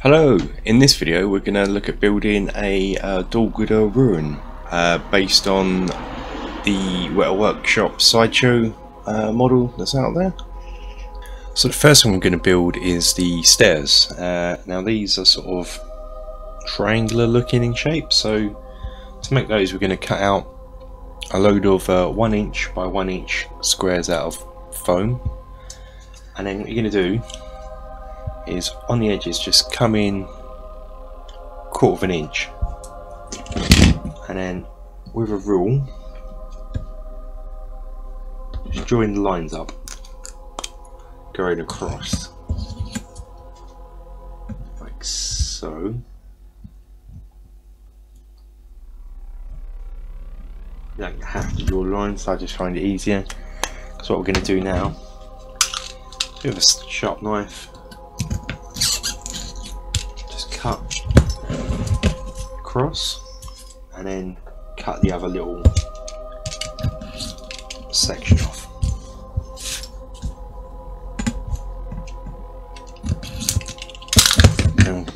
Hello, in this video we're going to look at building a Dol Guldur ruin based on the Weta Sideshow model that's out there. So the first thing we're going to build is the stairs. Now these are sort of triangular looking in shape, so to make those we're going to cut out a load of 1 inch by 1 inch squares out of foam, and then what you're going to do is on the edges just come in 1/4 of an inch, and then with a rule just join the lines up going across like so. You don't have to draw lines, so I just find it easier. That's what we're going to do now. With a sharp knife, cut across and then cut the other little section off. And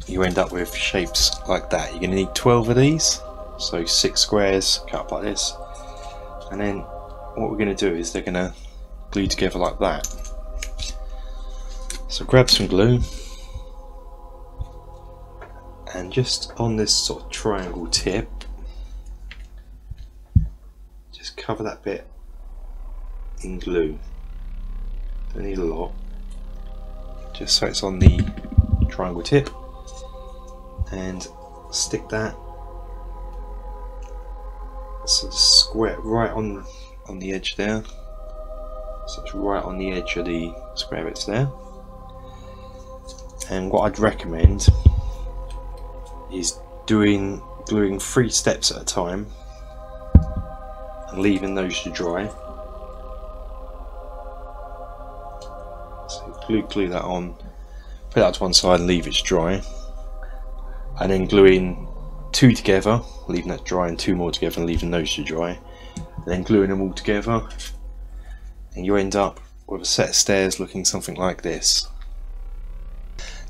you end up with shapes like that. You're going to need 12 of these, so 6 squares cut up like this, and then what we're going to do is they're going to glue together like that. So grab some glue, and just on this sort of triangle tip, just cover that bit in glue. Don't need a lot, just so it's on the triangle tip, and stick that sort of square right on the edge there, so it's right on the edge of the square bits there. And what I'd recommend is gluing 3 steps at a time and leaving those to dry. So glue that on, put that to one side and leave it to dry, and then gluing 2 together, leaving that dry, and 2 more together and leaving those to dry, and then gluing them all together, and you end up with a set of stairs looking something like this.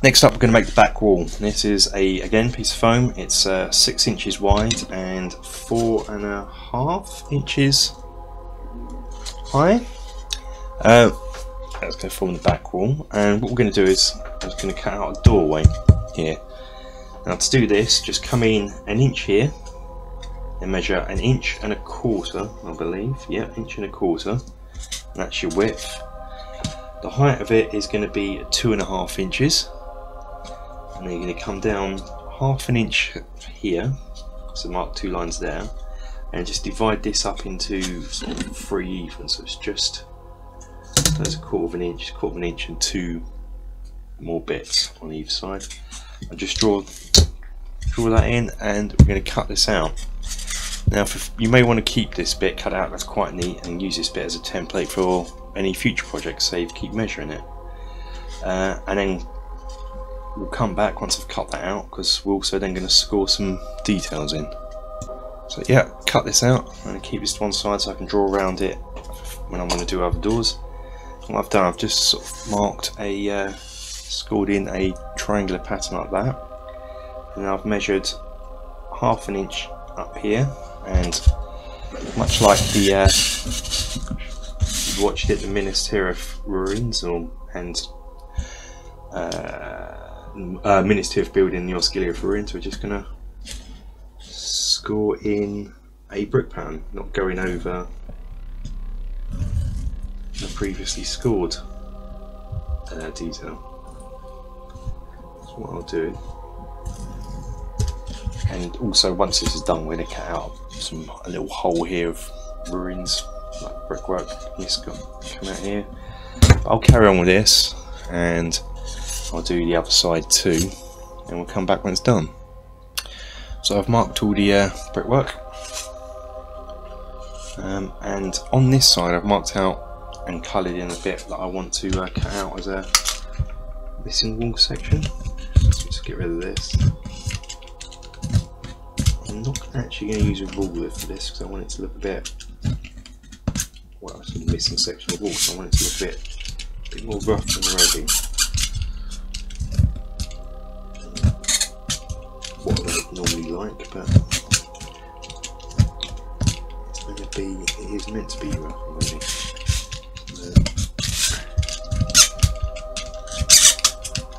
Next up, we're going to make the back wall. This is again piece of foam. It's 6 inches wide and 4.5 inches high. That's going to form the back wall. And what we're going to do is I'm just going to cut out a doorway here. Now to do this, just come in 1 inch here and measure 1.25 inches, I believe. Yeah, 1.25 inches. And that's your width. The height of it is going to be 2.5 inches. And then you're going to come down 1/2 inch here, so mark 2 lines there, and just divide this up into sort of 3 even, so it's just there's 1/4 inch, 1/4 inch, and 2 more bits on either side. And just draw that in, and we're going to cut this out. Now you may want to keep this bit cut out, that's quite neat, and use this bit as a template for any future projects, so you keep measuring it. And then we'll come back once I've cut that out, because we're also then going to score some details in. So yeah, cut this out. I'm going to keep this to one side so I can draw around it when I'm going to do other doors. And what I've done, I've just sort of marked scored in a triangular pattern like that, and I've measured 1/2 inch up here, and much like the you've watched it, the Minister of Ruins, and Ministry of Building the Osgiliath of Ruins, we're just going to score in a brick pattern, not going over the previously scored detail. That's what I'll do. And also, once this is done, we're going to cut out a little hole here of ruins, like brickwork. This got to come out here. But I'll carry on with this, and I'll do the other side too, and we'll come back when it's done. So I've marked all the brickwork, and on this side I've marked out and coloured in a bit that I want to cut out as a missing wall section. So just get rid of this. I'm not actually going to use a ruler for this, because I want it to look a bit, well, it's a missing section of wall, so I want it to look a bit more rough and ready. normally like, but it is meant to be rough already.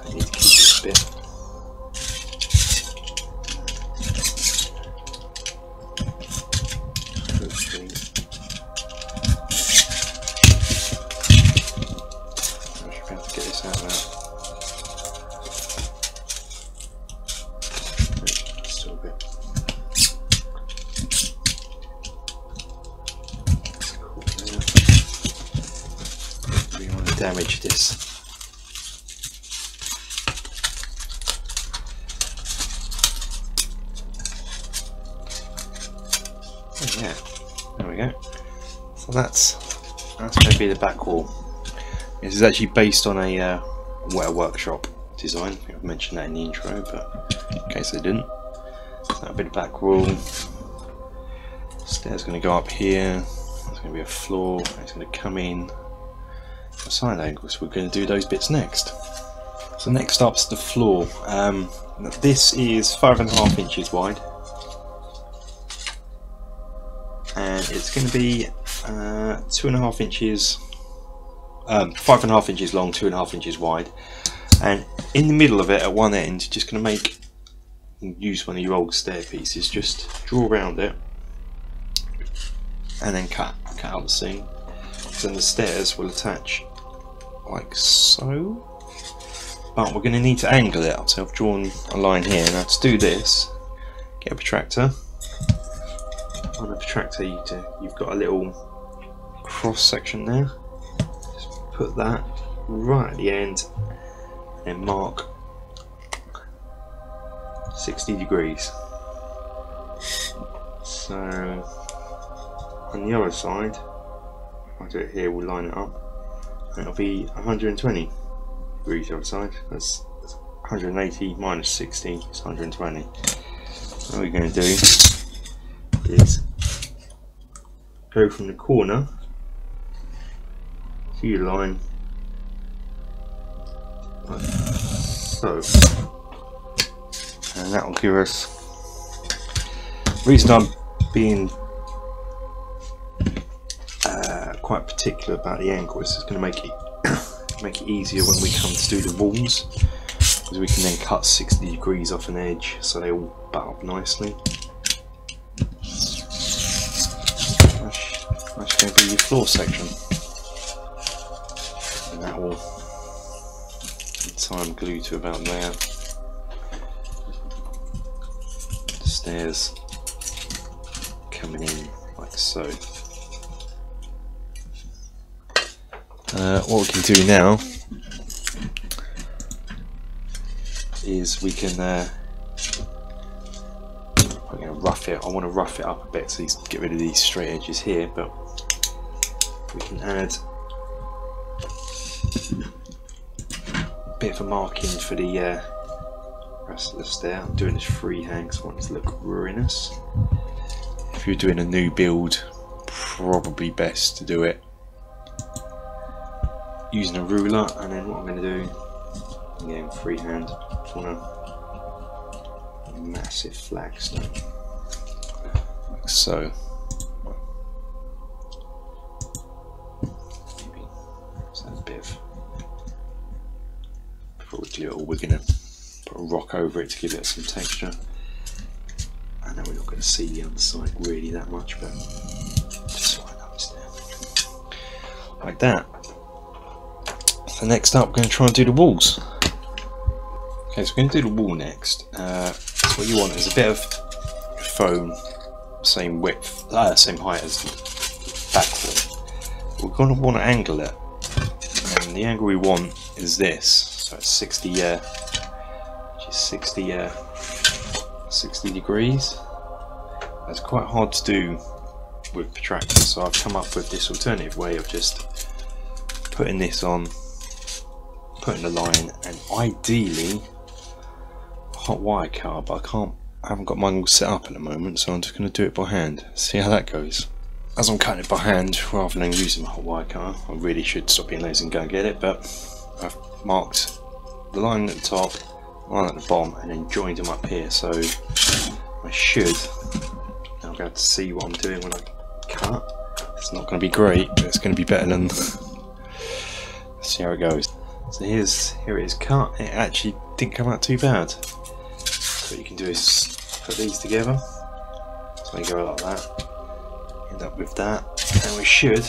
I need to keep this bit. Hopefully. I should be able to get this out now. Still a bit. Cool there. We want to damage this. Oh, yeah, there we go. So that's going to be the back wall. This is actually based on a Weta Workshop design. I think I've mentioned that in the intro, but in case I didn't. So that'll be the back wall. Stairs going to go up here. There's going to be a floor. It's going to come in at side angles. We're going to do those bits next. So next up's the floor. This is 5.5 inches wide, and it's going to be 2.5 inches. 5.5 inches long, 2.5 inches wide, and in the middle of it at one end, just going to use one of your old stair pieces, just draw around it and then cut out the seam. Then the stairs will attach like so, but we're going to need to angle it up, so I've drawn a line here. Now to do this, get a protractor. On a protractor you've got a little cross section there. Put that right at the end and mark 60 degrees. So on the other side, I'll do it here, we'll line it up, and it'll be 120 degrees the other side. That's 180 minus 60 is 120. What we're going to do is go from the corner to your line like so, and that will give us. The reason I'm being quite particular about the angle is it's going to make it easier when we come to do the walls, because we can then cut 60 degrees off an edge so they all butt up nicely. That's going to be your floor section. And that will time glue to about there. The stairs coming in like so. What we can do now is we can we're going to rough it. I want to rough it up a bit so get rid of these straight edges here, but we can add a bit of a marking for the rest of the stair. I'm doing this freehand because I want it to look ruinous. If you're doing a new build, probably best to do it using a ruler. And then what I'm going to do, again freehand, just want a massive flagstone like so. A bit of, before we glue it all, we're going to put a rock over it to give it some texture. I know we're not going to see the underside really that much, but just so I know it's there. Like that. So next up, we're going to try and do the walls. Okay, so we're going to do the wall next. So what you want is a bit of foam, same width, same height as the back wall. We're going to want to angle it. And the angle we want is this, so it's 60 degrees. That's quite hard to do with protractors, so I've come up with this alternative way of just putting this on, putting the line, and ideally a hot wire cutter, but I haven't got mine all set up at the moment, so I'm just going to do it by hand. See how that goes. As I'm cutting it by hand rather than using my hot wire cutter, I really should stop being lazy and go and get it, but I've marked the line at the top, one at the bottom and then joined them up here, so I should now be able to see what I'm doing when I cut. It's not going to be great, but it's going to be better than. Let's see how it goes. So here it is cut. It actually didn't come out too bad. So what you can do is put these together. So you go like that. End up with that, and we should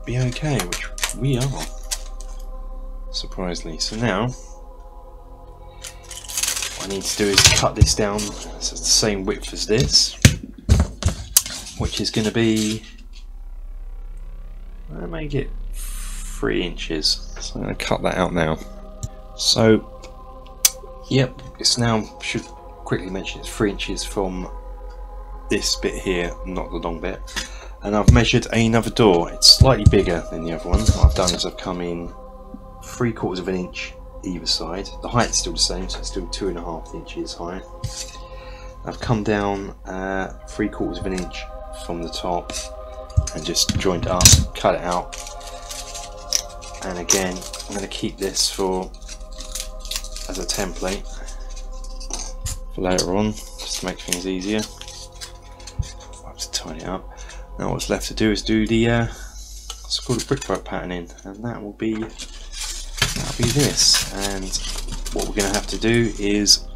be okay, which we are, surprisingly. So now what I need to do is cut this down so it's the same width as this, which is going to be, I'll make it 3 inches. So I'm going to cut that out now. So yep, it's now, should quickly mention, it's 3 inches from this bit here, not the long bit. And I've measured another door. It's slightly bigger than the other one. What I've done is I've come in 3/4 of an inch either side. The height's still the same, so it's still 2.5 inches high. I've come down 3/4 of an inch from the top and just joined it up, cut it out. And again, I'm going to keep this as a template for later on, just to make things easier. I'll have to tighten it up. Now what's left to do is do the it's called a brickwork patterning, and that'll be this. And what we're going to have to do is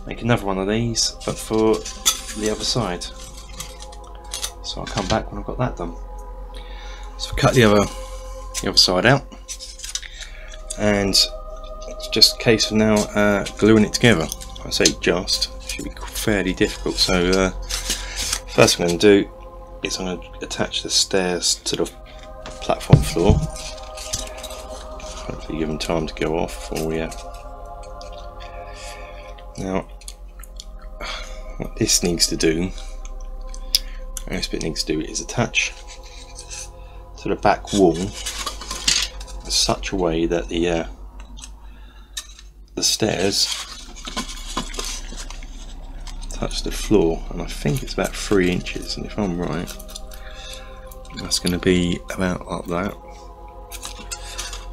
make another one of these, but for the other side. So I'll come back when I've got that done. So cut the other side out, and it's just a case of now gluing it together. I say just, it should be fairly difficult. So first thing I'm going to do is I'm going to attach the stairs to the platform floor. Hopefully give them time to go off before we now what this needs to do, this bit needs to do, is attach to the back wall in such a way that the stairs touch the floor, and I think it's about 3 inches, and if I'm right, that's going to be about like that.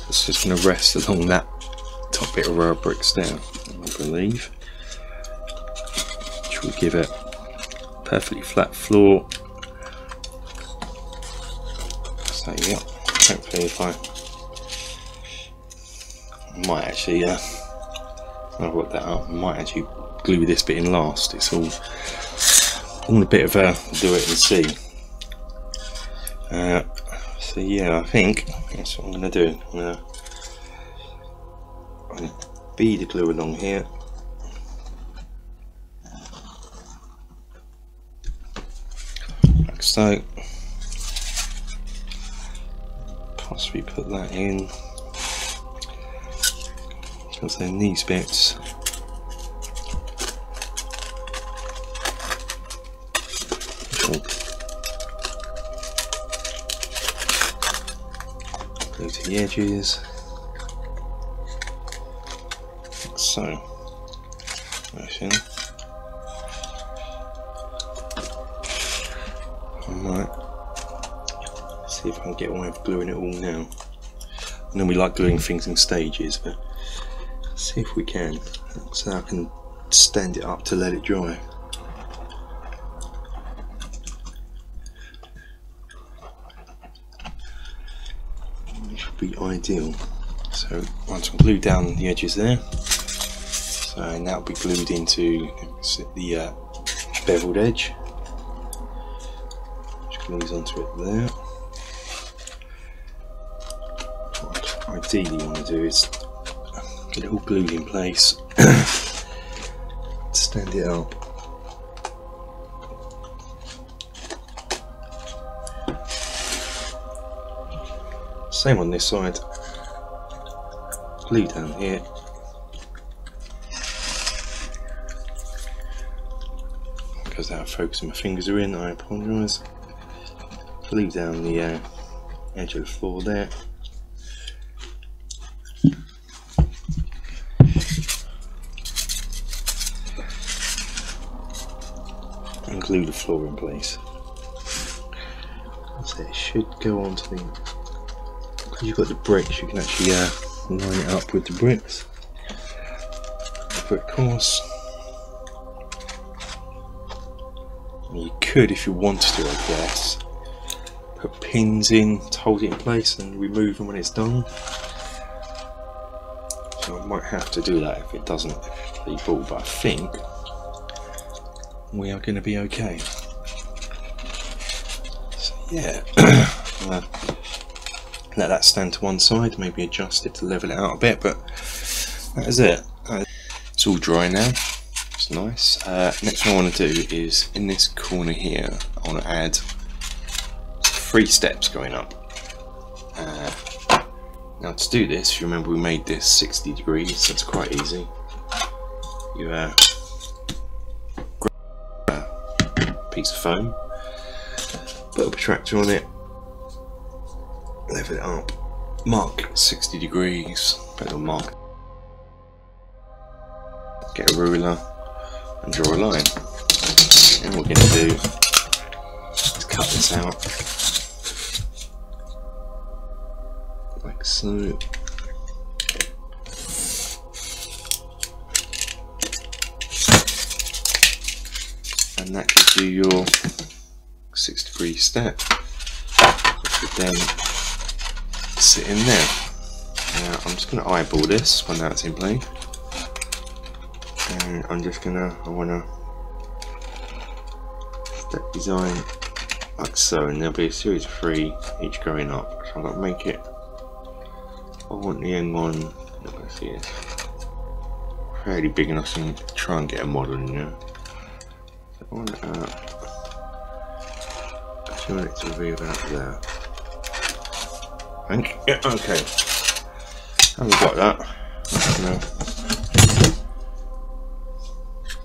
It's just going to rest along that top bit of row bricks there, I believe, which will give it a perfectly flat floor. So yeah, hopefully if I might actually I've worked that out, I might actually glue this bit in last. It's all a bit of a do it and see. So yeah, I think that's what I'm going to do. I'm going to bead the glue along here. Like so. Possibly put that in. Because then these bits go to the edges, like so. Actually, I might see if I can get away with gluing it all now. I know we like gluing things in stages, but let's see if we can. So I can stand it up to let it dry. Be ideal. So once I'm glued down the edges there, so now it'll be glued into the beveled edge, which glues onto it there. What I ideally want to do is get it all glued in place, stand it up. Same on this side, glue down here, because out of focus my fingers are in, I apologise. Glue down the edge of the floor there, and glue the floor in place. So it should go onto the, because you've got the bricks, you can actually line it up with the bricks. But of course, you could, if you wanted to, I guess, put pins in to hold it in place and remove them when it's done. So I might have to do that if it doesn't be bought, but I think we are going to be okay. So yeah, let that stand to one side, maybe adjust it to level it out a bit, but that is it. It's all dry now, it's nice. Next thing I want to do is, in this corner here, I want to add 3 steps going up. Now to do this, if you remember, we made this 60 degrees, so it's quite easy. You grab a piece of foam, put a protractor on it, level it up, mark 60 degrees, put a little mark, get a ruler and draw a line. And what we're going to do is cut this out like so. And that gives you your 6-degree step, which would then sit in there. Now I'm just going to eyeball this when that's in play, and I'm just gonna, I want to step design like so, and there'll be a series of 3 each going up. So I'm going to make it, I want the end one, let's see, it's fairly big enough so I can try and get a model in there. So I want it to be about there. I think, yeah, okay. I've got that. I'm gonna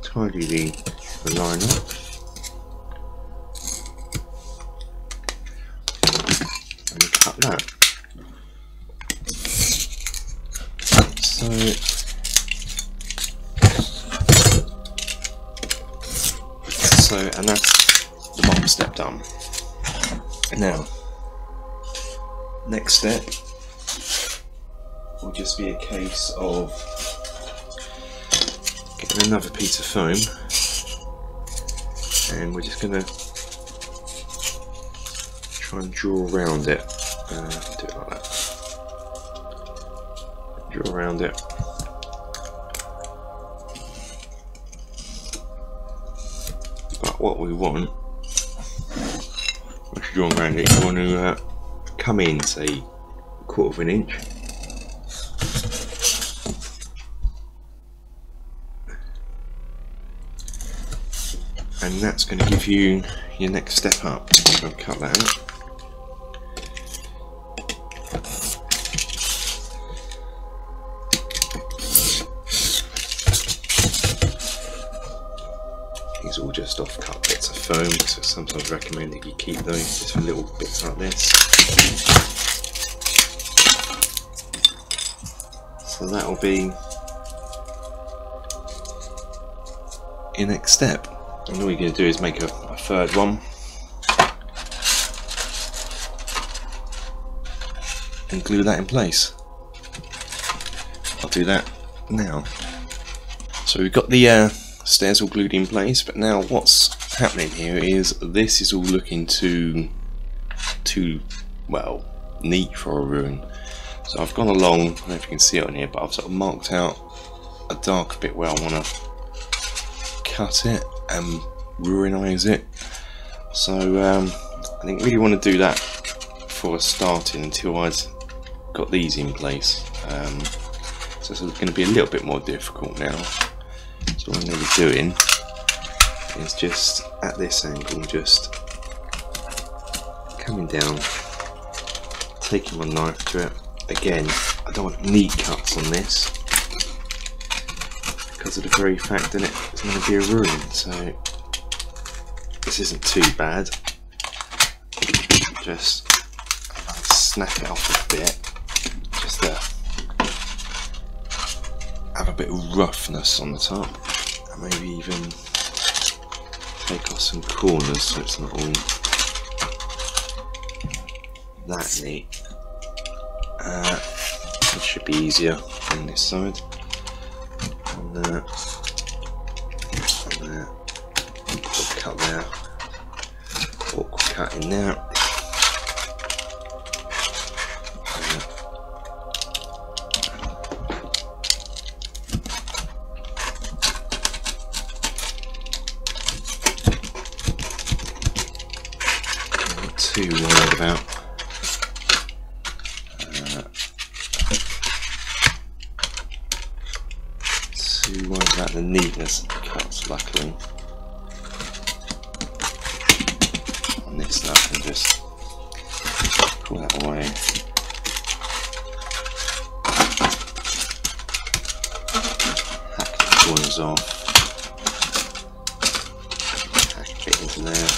tidy the line up. And cut that. And that's the bottom step done. Now, next step will just be a case of getting another piece of foam, and we're just going to try and draw around it. Do it like that. Draw around it. But what we want, once you're drawing around it, you want to come in, say, 1/4 of an inch. And that's going to give you your next step up. So I'll cut that out. These are all just off-cut bits of foam, so sometimes I recommend that you keep those just for little bits like this. So that will be your next step. And all you're going to do is make a 3rd one and glue that in place. I'll do that now. So we've got the stairs all glued in place, but now what's happening here is this is all looking too well neat for a ruin. So I've gone along, I don't know if you can see it on here, but I've sort of marked out a dark bit where I want to cut it and ruinise it. So I didn't really want to do that before I started until I'd got these in place. So it's going to be a little bit more difficult now. So what I'm going to be doing is just at this angle, just coming down, taking my knife to it. Again, I don't want neat cuts on this because of the very fact that it's going to be a ruin. So this isn't too bad. Just snap it off a bit, just to have a bit of roughness on the top, and maybe even take off some corners so it's not all that neat. It should be easier on this side. And there. And there. Cut there. Awkward cut in there. Not too worried about. The neatness of the cuts, luckily. On this stuff, and just pull that away. Hack the corners off. Hack a bit into there.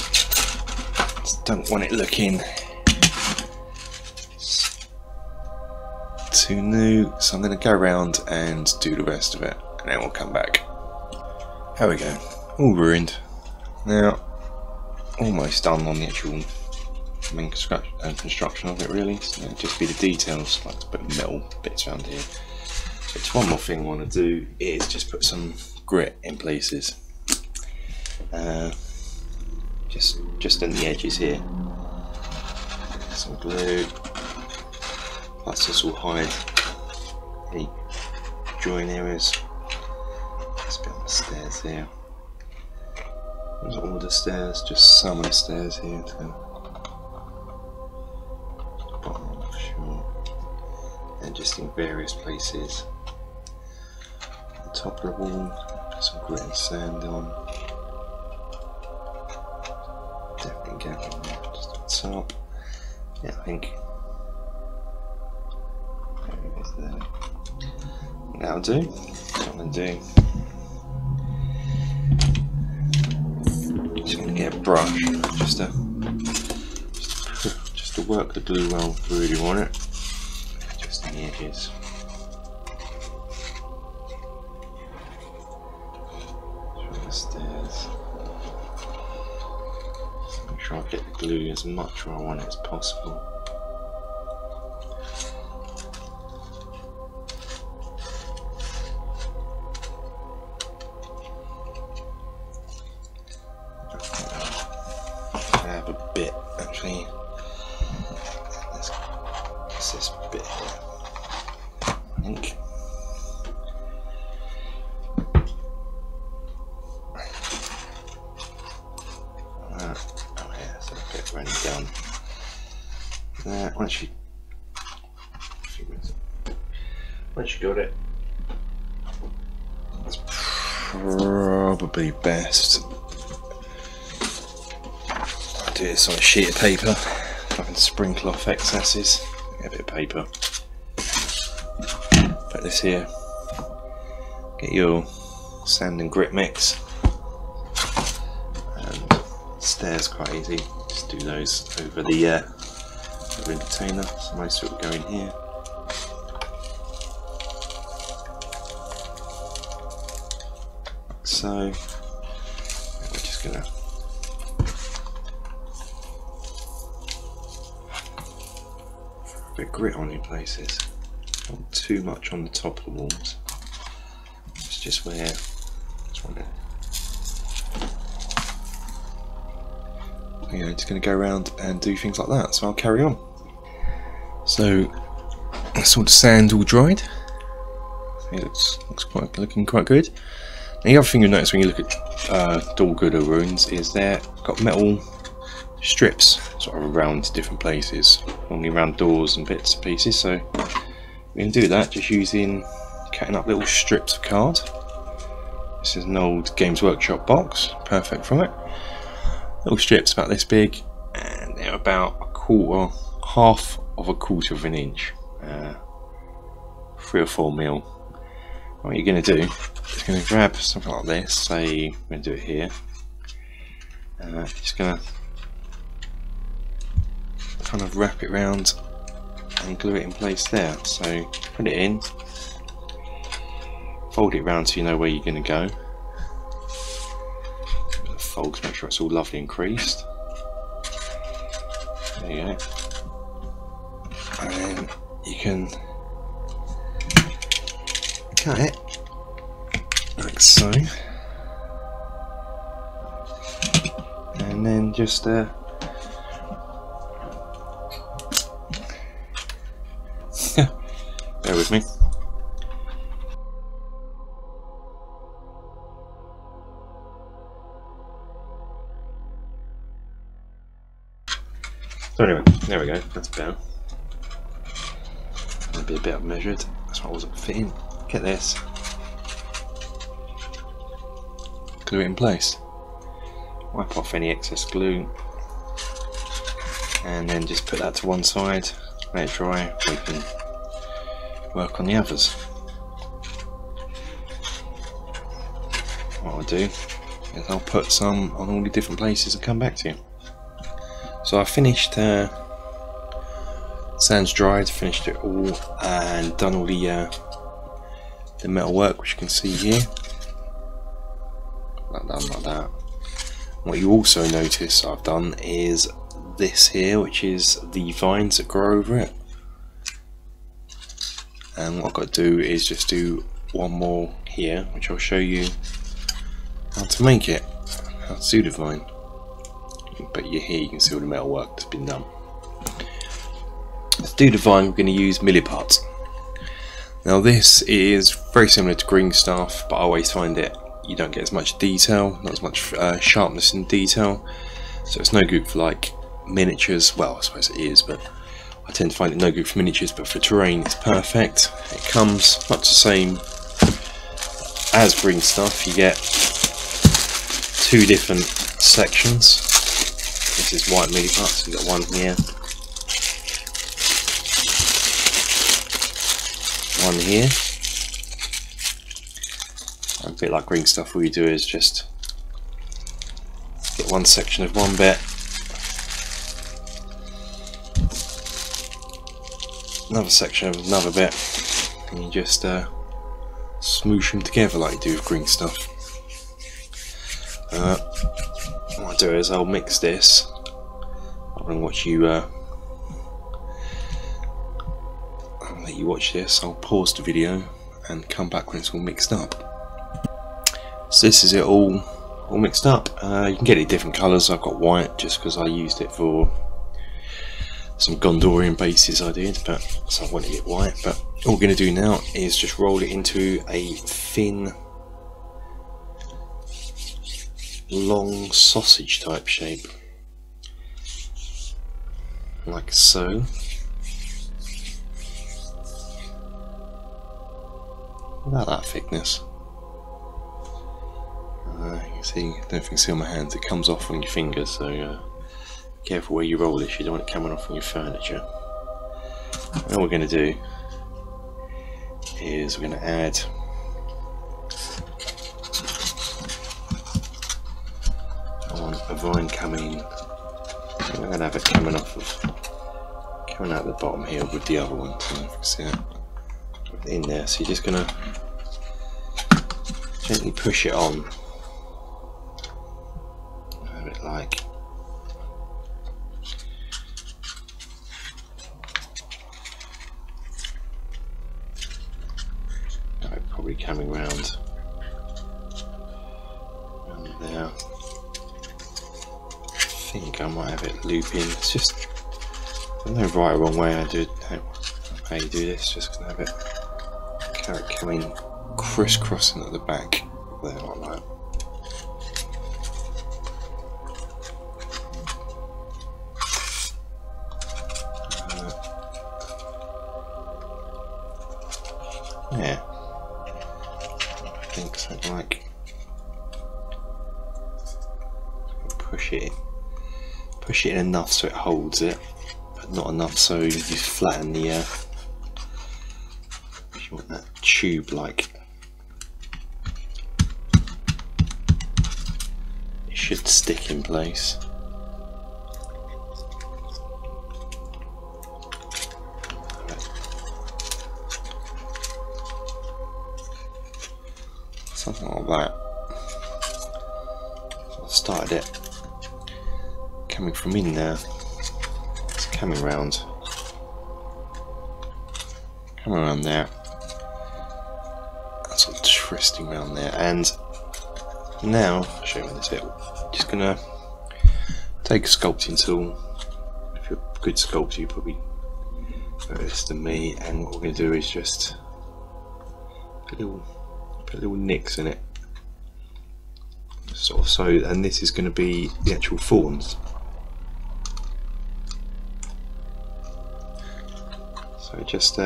Just don't want it looking too new, so I'm going to go around and do the rest of it. And then we'll come back. There we go, all ruined. Now, almost done on the actual main construction of it really. So it'll just be the details, like to put metal bits around here. But one more thing I want to do is just put some grit in places. Just in the edges here. Some glue. Plus this will hide any join areas. Bit on the stairs here. Not all the stairs, just some of the stairs here to the bottom, sure. And just in various places. On the top of the wall, put some grit and sand on. Definitely get on there, just at the top. Yeah, I think there it is there. That'll do. That's what I'm going to do. Just going to get a brush just to work the glue well really on it, just in the edges. From the stairs. Just make sure I get the glue as much where I want it as possible. Bit actually. That's this bit here, I think. Oh yeah, so a bit running down there. Once you got it, that's probably best. Do this on a sheet of paper. I can sprinkle off excesses. Get a bit of paper. Put this here. Get your sand and grit mix. And stairs quite easy. Just do those over the container. So most of it will go in here. So we're just gonna bit of grit on in places, not too much on the top of the walls. It's just where I just want it. You know, it's going to go around and do things like that. So I'll carry on. So that's all the sand all dried. It looks looking quite good. And the other thing you'll notice when you look at Dol Guldur ruins is they've got metal strips sort of around different places, normally around doors and bits and pieces. So we can do that just using cutting up little strips of card. This is an old Games Workshop box, perfect for it. Little strips about this big, and they're about half of a quarter of an inch, 3 or 4 mil. What you're going to do is going to grab something like this. Say I'm going to do it here. Just going to kind of wrap it around and glue it in place there. So put it in, fold it around so you know where you're going to go. Fold to make sure it's all lovely and creased. There you go. And then you can cut it like so, and then just bear with me. So anyway, there we go, that's better. Maybe a bit up measured, that's what I wasn't fitting. Get this. Glue it in place. Wipe off any excess glue. And then just put that to one side, let it dry, we can work on the others. What I'll do is I'll put some on all the different places and come back to you. So I finished, sand's dried, finished it all and done all the metal work, which you can see here. Like that. What you also notice I've done is this here, which is the vines that grow over it. And what I've got to do is just do one more here, which I'll show you how to make it, how to do the vine. But here you can see all the metal work that's been done. To do the vine, we're going to use milliparts. Now this is very similar to green stuff, but I always find it you don't get as much detail, not as much sharpness in detail, so it's no good for like miniatures. Well, I suppose it is, but I tend to find it no good for miniatures, but for terrain it's perfect. It comes much the same as green stuff. You get two different sections. This is white milliparts, so you've got one here, one here. A bit like green stuff, all you do is just get one section of one bit, another section of another bit, and you just smoosh them together like you do with green stuff. What I'll do is I'll mix this. I'm going to watch you. I'll let you watch this. I'll pause the video and come back when it's all mixed up. So this is it all mixed up. You can get it different colours. I've got white just because I used it for some Gondorian bases I did, but so I wanted it white. But all we're going to do now is just roll it into a thin, long sausage type shape, like so. About that thickness. You can see, I don't think you can see on my hands, it comes off on your fingers, so careful where you roll this, you don't want it coming off on your furniture. And all we're going to do is we're going to add a vine coming. I'm going to have it coming out the bottom here with the other one, so you can see it in there. So you're just going to gently push it on, a bit like probably coming round there. I think I might have it looping. It's just, there's no right or wrong way I do it. How you do this, just gonna have it carrot coming crisscrossing at the back there like that. Yeah, I think something like push it in enough so it holds it, but not enough so you flatten the you want that tube like. It should stick in place. Something like that. So I started it coming from in there. It's coming around there. resting around there. And now I'll show you this bit. Just gonna take a sculpting tool. If you're a good sculptor, you probably better this than me. And what we're gonna do is just put little nicks in it, sort of so. And this is going to be the actual thorns. So it just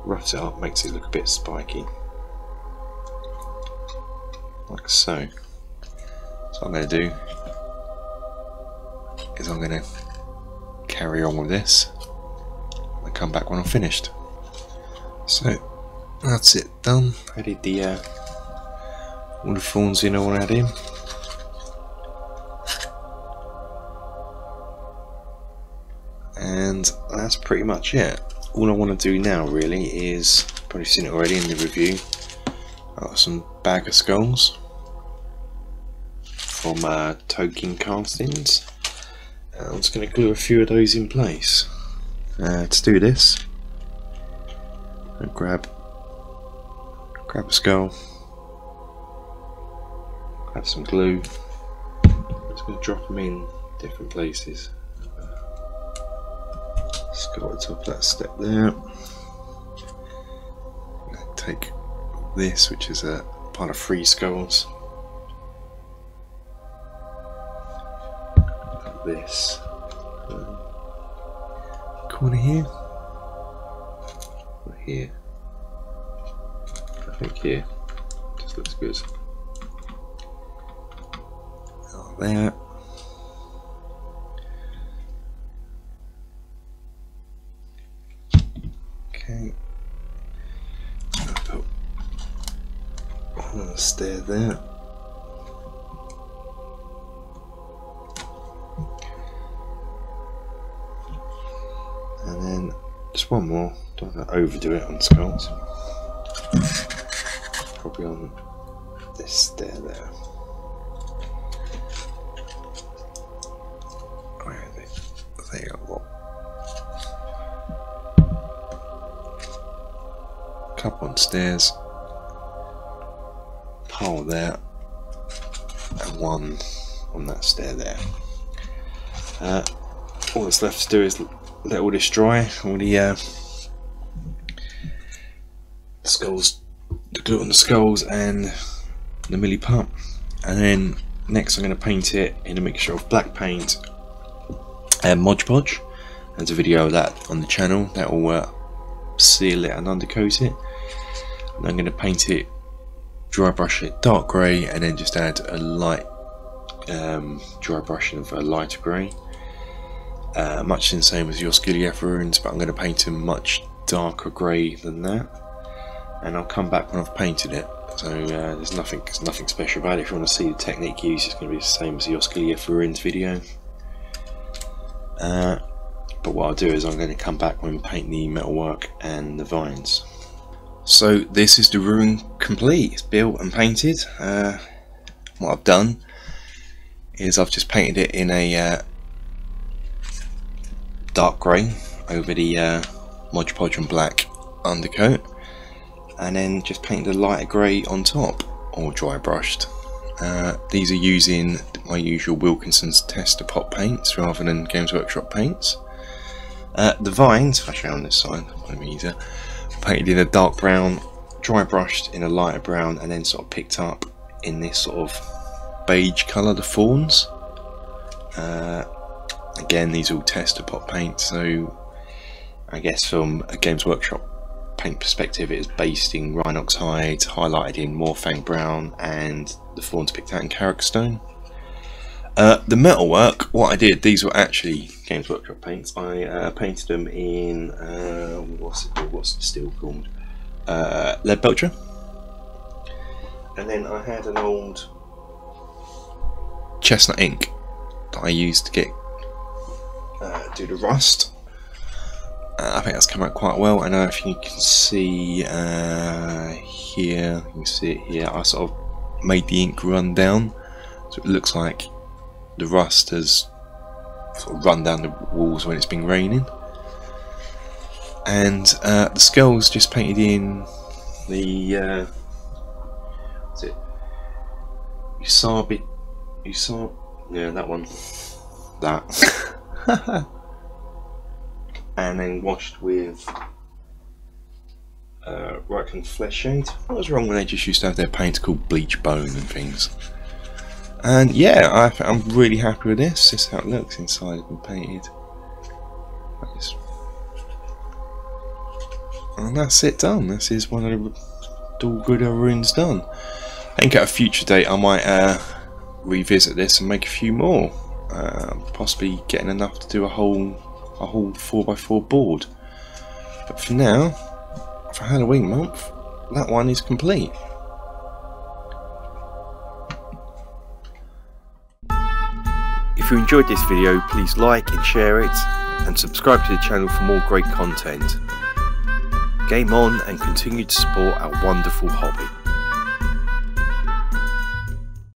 roughs it up, makes it look a bit spiky, like so. So what I'm going to do is I'm going to carry on with this and come back when I'm finished. So that's it done. I did the all the thorns in I want to add in. And that's pretty much it. All I want to do now really is, probably seen it already in the review, I've got some bag of skulls from Token Castings. I'm just going to glue a few of those in place. To do this, grab a skull, grab some glue. I'm just going to drop them in different places. Just go at the top of that step there. Take this, which is a part of 3 skulls. This corner here, or here. I think here just looks good. Oh, there. Okay. Put another stair there. And then just one more. Don't want to overdo it on skulls. Probably on this stair there. Where is it? There you go. Couple on stairs. Pile there. And one on that stair there. All that's left to do is let all this dry, all the skulls, the glue on the skulls and the milli pump. And then next I'm going to paint it in a mixture of black paint and Mod Podge. There's a video of that on the channel that will seal it and undercoat it. And I'm going to paint it, dry brush it dark grey, and then just add a light dry brushing of a lighter grey. Much the same as your Skilief runes, but I'm going to paint them much darker grey than that, and I'll come back when I've painted it. So there's nothing special about it. If you want to see the technique used, it's going to be the same as the Skilief runes video. But what I'll do is I'm going to come back when we paint the metalwork and the vines. So this is the rune complete. It's built and painted. What I've done is I've just painted it in a dark grey over the Mod Podge and black undercoat, and then just painted a lighter grey on top, all dry brushed. These are using my usual Wilkinson's Tester Pot paints rather than Games Workshop paints. The vines, if I show on this side, might be easier, painted in a dark brown, dry brushed in a lighter brown, and then sort of picked up in this sort of beige colour, the thorns. Again, these are all Tester Pot paints, so I guess from a Games Workshop paint perspective it is based in Rhinox hide, highlighted in Morfang brown, and the thorns picked out in Carrickstone. The metalwork, what I did, these were actually Games Workshop paints. I painted them in what's the steel called? Lead Belcher. And then I had an old chestnut ink that I used to get do the rust. I think that's come out quite well. I know if you can see here, you can see it here, I sort of made the ink run down, so it looks like the rust has sort of run down the walls when it's been raining. And the skulls just painted in the what's it? Yeah, that one. That. And then washed with Ryken Flesh Shade. What was wrong when they just used to have their paints called Bleach Bone and things? And yeah, I'm really happy with this. This is how it looks inside it's been painted. And that's it done. This is one of the Dol Guldur runes done. I think at a future date I might revisit this and make a few more. Possibly getting enough to do a whole 4x4 board. But for now, for Halloween month, that one is complete. If you enjoyed this video, please like and share it, and subscribe to the channel for more great content. Game on and continue to support our wonderful hobby.